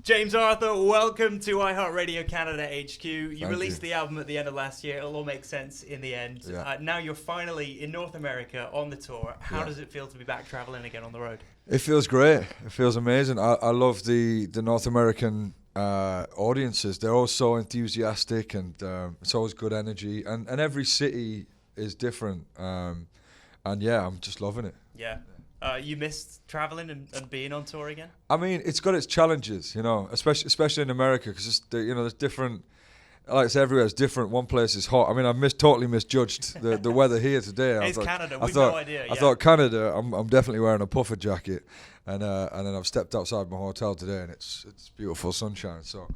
James Arthur, welcome to iHeartRadio Canada HQ. You Thank released you. the album at the end of last year. It'll all make sense in the end. Yeah. Now you're finally in North America on the tour. How Yeah. does it feel to be back traveling again on the road? It feels great. It feels amazing. I love the North American audiences. They're all so enthusiastic, and it's always good energy. And every city is different. And yeah, I'm just loving it. Yeah. You missed traveling and being on tour again? I mean, it's got its challenges, especially in America, because there's different. Like it's everywhere, it's different. One place is hot. I mean, I totally misjudged the weather here today. It's Canada. We've no idea. I thought Canada. I'm definitely wearing a puffer jacket, and then I've stepped outside my hotel today, and it's beautiful sunshine. So,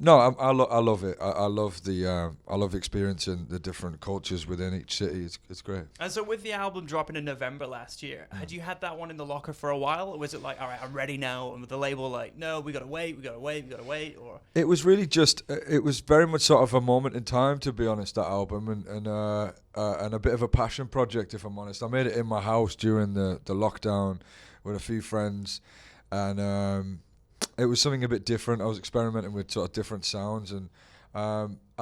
no, I love it. I love experiencing the different cultures within each city. It's great. And so with the album dropping in November last year, had you had that one in the locker for a while? Or was it like, all right, I'm ready now? And with the label like, no, we got to wait. Or It was really just, it was very much sort of a moment in time, to be honest, that album, and a bit of a passion project, if I'm honest. I made it in my house during the lockdown with a few friends, and it was something a bit different. I was experimenting with sort of different sounds, and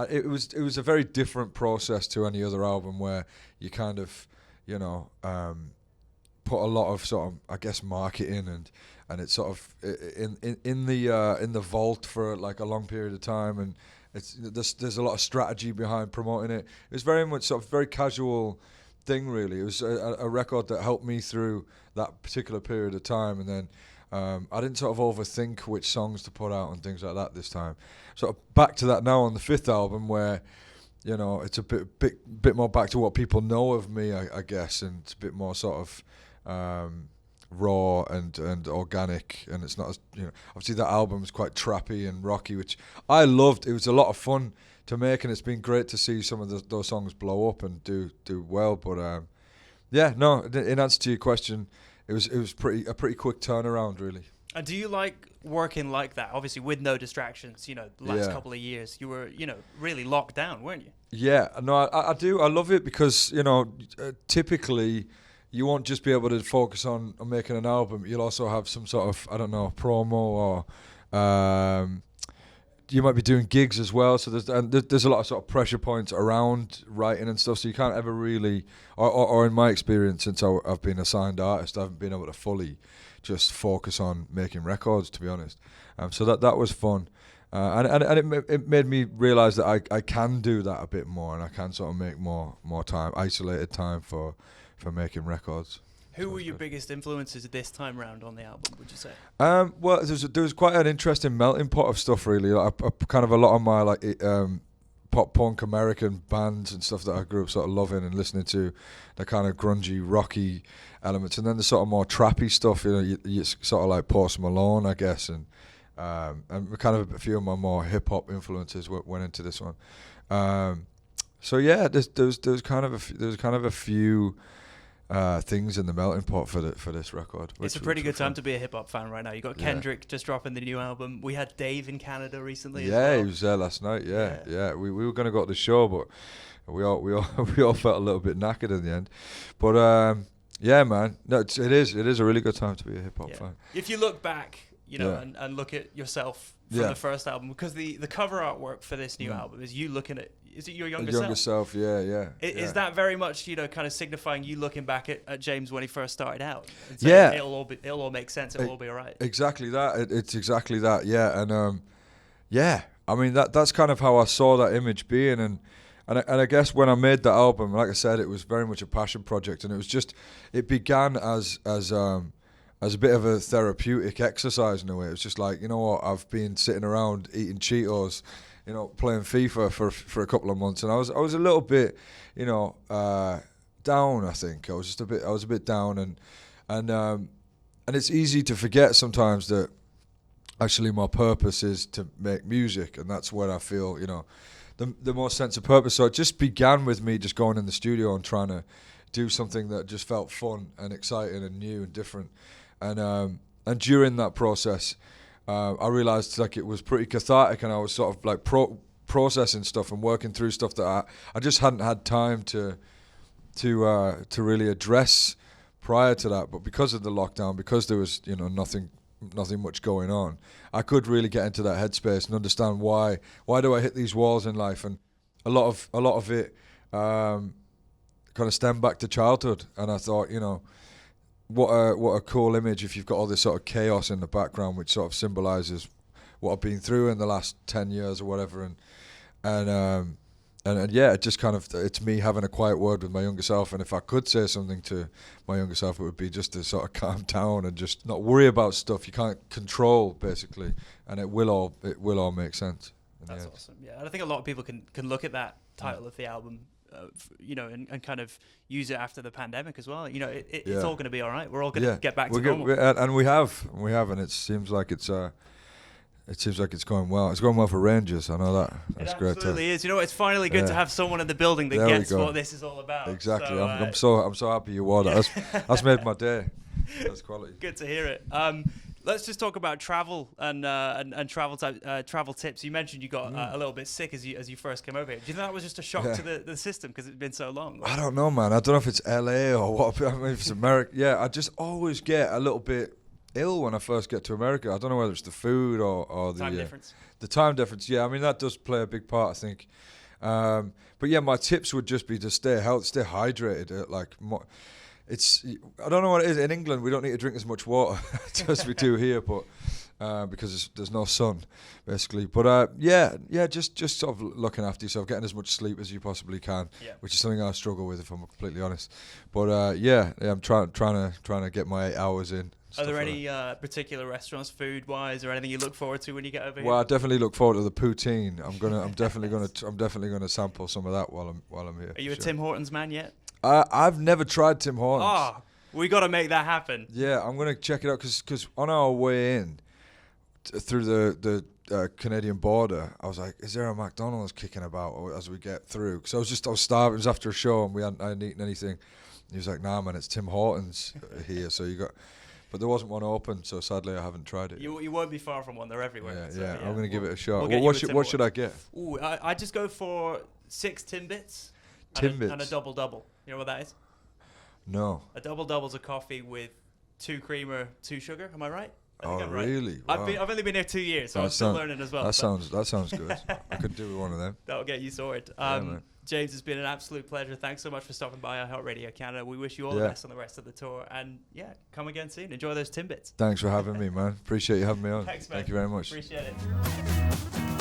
it was a very different process to any other album, where you kind of, put a lot of sort of, I guess, marketing and it's sort of in the vault for like a long period of time, and there's a lot of strategy behind promoting it. It was very much sort of very casual thing, really. It was a record that helped me through that particular period of time, and then I didn't sort of overthink which songs to put out and things like that this time. Sort of back to that now on the fifth album, where it's a bit more back to what people know of me, I guess, and it's a bit more sort of raw and organic, and it's not as obviously that album is quite trappy and rocky, which I loved. It was a lot of fun to make, and it's been great to see some of those songs blow up and do well. But in answer to your question, it was a pretty quick turnaround, really. And do you like working like that? Obviously, with no distractions. The last couple of years, you were really locked down, weren't you? Yeah, no, I do. I love it because typically you won't just be able to focus on making an album. You'll also have some sort of, I don't know, promo, or you might be doing gigs as well. So there's a lot of sort of pressure points around writing and stuff. So you can't ever really, or in my experience, since I've been a signed artist, I haven't been able to fully just focus on making records, to be honest. So that was fun. And it made me realise that I can do that a bit more, and I can sort of make more time, isolated time for making records. Who were your biggest influences this time round on the album, would you say? Well, there was quite an interesting melting pot of stuff, really. Like, kind of a lot of my pop punk American bands and stuff that I grew up sort of loving and listening to, the kind of grungy, rocky elements, and then the sort of more trappy stuff. You sort of like Post Malone, I guess, and kind of a few of my more hip hop influences went into this one. So yeah, there was kind of a few things in the melting pot for this record. It's a pretty good time to be a hip hop fan right now. You got Kendrick just dropping the new album. We had Dave in Canada recently. Yeah, as well. he was there last night. Yeah. We were going to go to the show, but we all felt a little bit knackered in the end. But yeah, man, no, it is a really good time to be a hip hop fan. If you look back, and look at yourself from the first album, because the cover artwork for this new album is you looking at. Is it your younger self? Yeah. Is that very much kind of signifying you looking back at James when he first started out? And saying, it'll all make sense. It'll all be all right. Exactly that. It's exactly that. Yeah, and I mean that's kind of how I saw that image being, and I guess when I made the album, like I said, it was very much a passion project, and it began as a bit of a therapeutic exercise in a way. It was just like, I've been sitting around eating Cheetos, playing FIFA for a couple of months, and I was a little bit, down. I think I was a bit down, and it's easy to forget sometimes that actually my purpose is to make music, and that's where I feel, the most sense of purpose. So it just began with me just going in the studio and trying to do something that just felt fun and exciting and new and different, and during that process, I realised like it was pretty cathartic, and I was sort of like processing stuff and working through stuff that I just hadn't had time to really address prior to that. But because of the lockdown, because there was nothing nothing much going on, I could really get into that headspace and understand why do I hit these walls in life, and a lot of it kind of stemmed back to childhood. And I thought, what a cool image if you've got all this sort of chaos in the background, which sort of symbolises what I've been through in the last 10 years or whatever, and yeah, it just kind of, it's me having a quiet word with my younger self. And if I could say something to my younger self, it would be just to sort of calm down and just not worry about stuff you can't control, basically, and it will all make sense. That's awesome. Yeah, and I think a lot of people can look at that title of the album, and kind of use it after the pandemic as well. It's all going to be all right. We're all going to get back to normal. And we have, and it seems like it's going well. It's going well for Rangers. I know that. That's great. It absolutely is. It's finally good to have someone in the building that gets what this is all about. Exactly. So, I'm so happy you wore that. That's made my day. That's quality. Good to hear it. Let's just talk about travel and travel tips. You mentioned you got a little bit sick as you first came over here. Do you think that was just a shock to the system because it's been so long? I don't know, man. I don't know if it's LA or what. I mean, if it's America. Yeah, I just always get a little bit ill when I first get to America. I don't know whether it's the food or the time difference. The time difference, yeah. I mean, that does play a big part, I think. But yeah, my tips would just be to stay hydrated. I don't know what it is. In England, we don't need to drink as much water as we do here, but because there's no sun, basically. But just sort of looking after yourself, getting as much sleep as you possibly can, which is something I struggle with, if I'm completely honest. But I'm trying to get my 8 hours in. Are there any particular restaurants, food-wise, or anything you look forward to when you get over here? Well, I definitely look forward to the poutine. I'm definitely gonna sample some of that while I'm here. Are you a Tim Hortons man yet? I've never tried Tim Hortons. Oh, we got to make that happen. Yeah, I'm gonna check it out because on our way in through the Canadian border, I was like, "Is there a McDonald's kicking about?" As we get through, because I was starving. It was after a show and I hadn't eaten anything. He was like, "Nah, man, it's Tim Hortons here." So you got. But there wasn't one open, so sadly I haven't tried it. You won't be far from one. They're everywhere. Yeah, I'm going to give it a shot. What should I get? Ooh, I just go for 6 Timbits. Timbits? And a double-double. You know what that is? No. A double-double's a coffee with 2 creamer, 2 sugar. Am I right? Oh, really? Wow. I've only been here 2 years, so I'm still learning as well. That sounds good. I could do with one of them. That'll get you sorted. James, it's been an absolute pleasure. Thanks so much for stopping by iHeartRadio Canada. We wish you all the best on the rest of the tour. And come again soon. Enjoy those Timbits. Thanks for having me, man. Appreciate you having me on. Thanks, man. Thank you very much. Appreciate it.